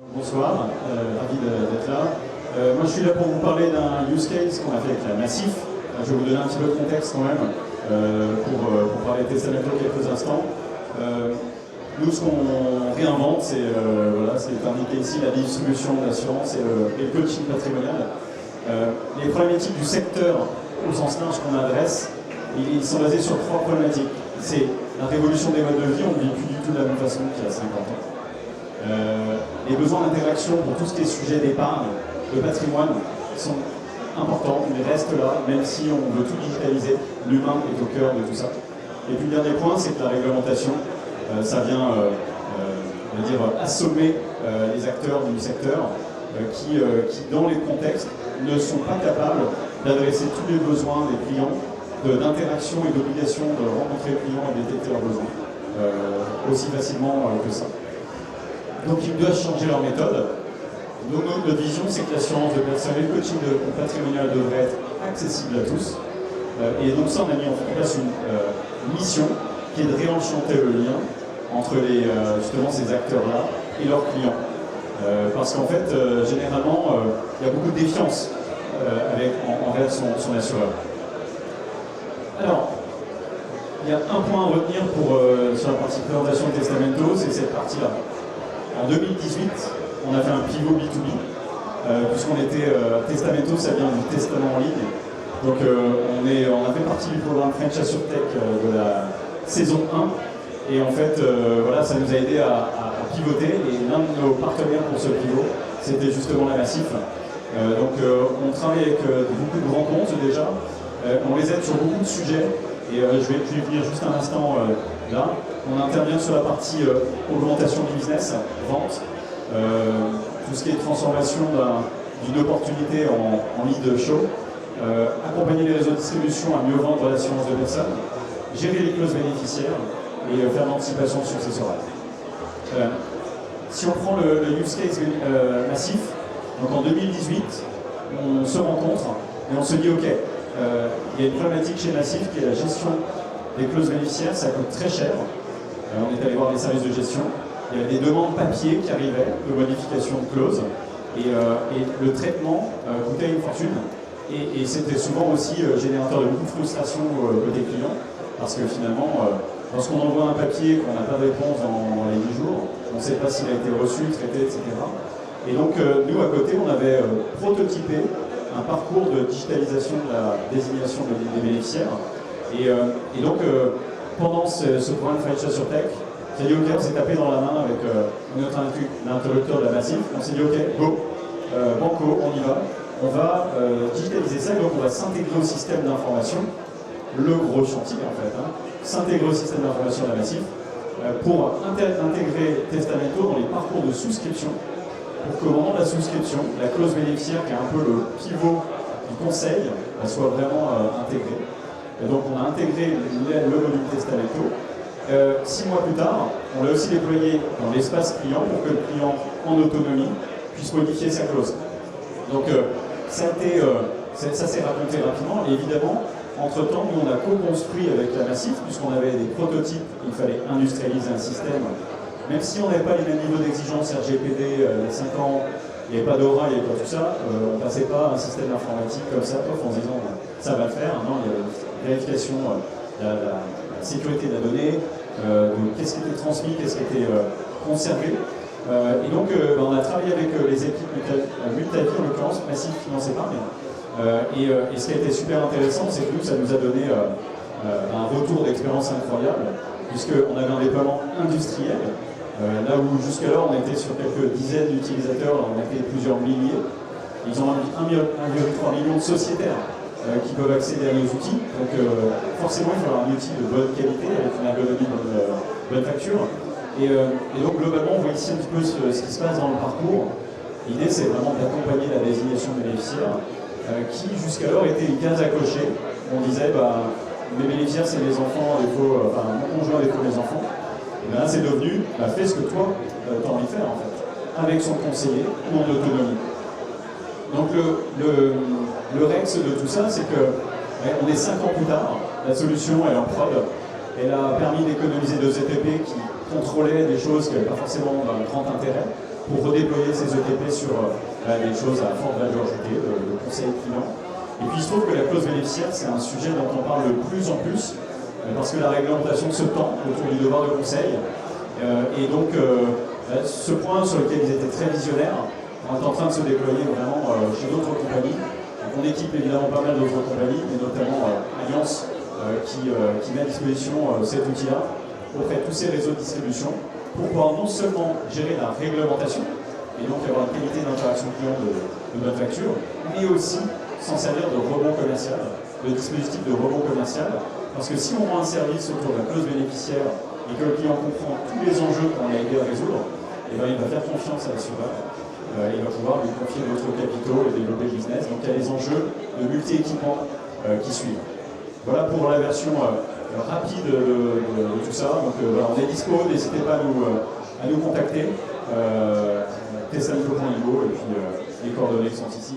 Bonsoir, ravi d'être là. Moi je suis là pour vous parler d'un use case qu'on a fait avec la Massif. Je vais vous donner un petit peu de contexte quand même pour parler de Testamento quelques instants. Nous ce qu'on réinvente, c'est indiqué ici la distribution d'assurance et le coaching patrimonial. Les problématiques du secteur au sens large qu'on adresse, ils sont basés sur 3 problématiques. C'est la révolution des modes de vie, on ne vit plus du tout de la même façon qu'il y a 50 ans. Les besoins d'interaction pour tout ce qui est sujet d'épargne, de patrimoine, sont importants, ils restent là, même si on veut tout digitaliser, l'humain est au cœur de tout ça. Et puis le dernier point, c'est que la réglementation, ça vient on va dire, assommer les acteurs du secteur qui, dans les contextes, ne sont pas capables d'adresser tous les besoins des clients, d'interaction et d'obligation de rencontrer les clients et de détecter leurs besoins aussi facilement que ça. Donc ils doivent changer leur méthode. Donc notre vision, c'est que l'assurance de personnes et le coaching patrimonial devrait être accessible à tous. Et donc ça, on a mis en place une mission qui est de réenchanter le lien entre justement ces acteurs-là et leurs clients. Parce qu'en fait, généralement, il y a beaucoup de défiance envers son assureur. Alors, il y a un point à retenir sur la partie présentation de Testamento, c'est cette partie-là. En 2018, on a fait un pivot B2B, puisqu'on était Testamento, ça vient du testament en ligne. Donc on a fait partie du programme French AssureTech de la saison 1. Et en fait, voilà, ça nous a aidé à pivoter. Et l'un de nos partenaires pour ce pivot, c'était justement la Massif. Donc on travaille avec beaucoup de grands comptes déjà. On les aide sur beaucoup de sujets. Et je vais y venir juste un instant là. On intervient sur la partie augmentation du business, vente, tout ce qui est transformation d'une opportunité en lead show, accompagner les réseaux de distribution à mieux vendre l'assurance de personnes, gérer les clauses bénéficiaires et faire l'anticipation successorale. Si on prend le use case Massif, donc en 2018, on se rencontre et on se dit ok, il y a une problématique chez Massif qui est la gestion des clauses bénéficiaires, ça coûte très cher. On est allé voir les services de gestion. Il y avait des demandes papier qui arrivaient de modification de clauses. Et le traitement coûtait une fortune. Et c'était souvent aussi générateur de beaucoup de frustration côté client. Parce que finalement, lorsqu'on envoie un papier qu'on n'a pas de réponse dans les 10 jours, on ne sait pas s'il a été reçu, traité, etc. Et donc, nous, à côté, on avait prototypé un parcours de digitalisation de la désignation des bénéficiaires. Et donc, pendant ce programme French AssureTech, on s'est dit ok, on s'est tapé dans la main avec notre interlocuteur de la Massif. On s'est dit ok, go, banco, on y va. On va digitaliser ça, donc on va s'intégrer au système d'information, le gros chantier en fait, s'intégrer au système d'information de la Massif pour intégrer Testamento dans les parcours de souscription, pour que au moment de la souscription, la clause bénéficiaire, qui est un peu le pivot du conseil, soit vraiment intégrée. Et donc on a intégré le module Testamento. 6 mois plus tard, on l'a aussi déployé dans l'espace client pour que le client, en autonomie, puisse modifier sa clause. Donc ça s'est raconté rapidement. Et évidemment, entre-temps, nous on a co-construit avec la Massif, puisqu'on avait des prototypes, il fallait industrialiser un système. Même si on n'avait pas les mêmes niveaux d'exigence RGPD il y a 5 ans, il n'y avait pas d'aura, il n'y avait pas tout ça, on ne passait pas à un système informatique comme ça, en se disant ça va le faire. Non, il y avait une vérification de la sécurité de la donnée, qu'est-ce qui était transmis, qu'est-ce qui était conservé. Et donc on a travaillé avec les équipes Multavi, en l'occurrence, Massif Finance Épargne. Et ce qui a été super intéressant, c'est que nous, ça nous a donné un retour d'expérience incroyable, puisqu'on avait un déploiement industriel. Là où jusqu'alors on était sur quelques dizaines d'utilisateurs, on était plusieurs milliers. Ils ont 1,3 million de sociétaires qui peuvent accéder à nos outils. Donc forcément il faut avoir un outil de bonne qualité avec une ergonomie de bonne facture. Et donc globalement on voit ici un petit peu ce qui se passe dans le parcours. L'idée c'est vraiment d'accompagner la désignation bénéficiaire qui jusqu'alors était une case à cocher. On disait mes bénéficiaires c'est mes enfants, mon conjoint à défaut mes enfants. Et là, c'est devenu, fais ce que toi, tu as envie de faire, en fait, avec son conseiller ou en autonomie. Donc, le Rex de tout ça, c'est qu'on est 5 ans plus tard, la solution, elle est en prod, elle a permis d'économiser 2 ETP qui contrôlaient des choses qui n'avaient pas forcément un grand intérêt. pour redéployer ces ETP sur des choses à forte valeur ajoutée, le conseil client. Et puis il se trouve que la clause bénéficiaire, c'est un sujet dont on parle de plus en plus, parce que la réglementation se tend autour du devoir de conseil. Et donc, ce point sur lequel ils étaient très visionnaires, on est en train de se déployer vraiment chez d'autres compagnies. Donc, on équipe évidemment pas mal d'autres compagnies, mais notamment Alliance, qui met à disposition cet outil-là auprès de tous ces réseaux de distribution pour pouvoir non seulement gérer la réglementation, et donc avoir une qualité d'interaction client de notre facture, mais aussi s'en servir de rebond commercial, de dispositif de rebond commercial, parce que si on rend un service autour de la clause bénéficiaire et que le client comprend tous les enjeux qu'on a aidé à résoudre, et bien il va faire confiance à l'assureur, il va pouvoir lui confier d'autres capitaux et développer le business. Donc il y a des enjeux de multi-équipement qui suivent. Voilà pour la version rapide de tout ça. Donc voilà, on est dispo, n'hésitez pas à nous contacter. Tessalnico.io et puis les coordonnées sont ici.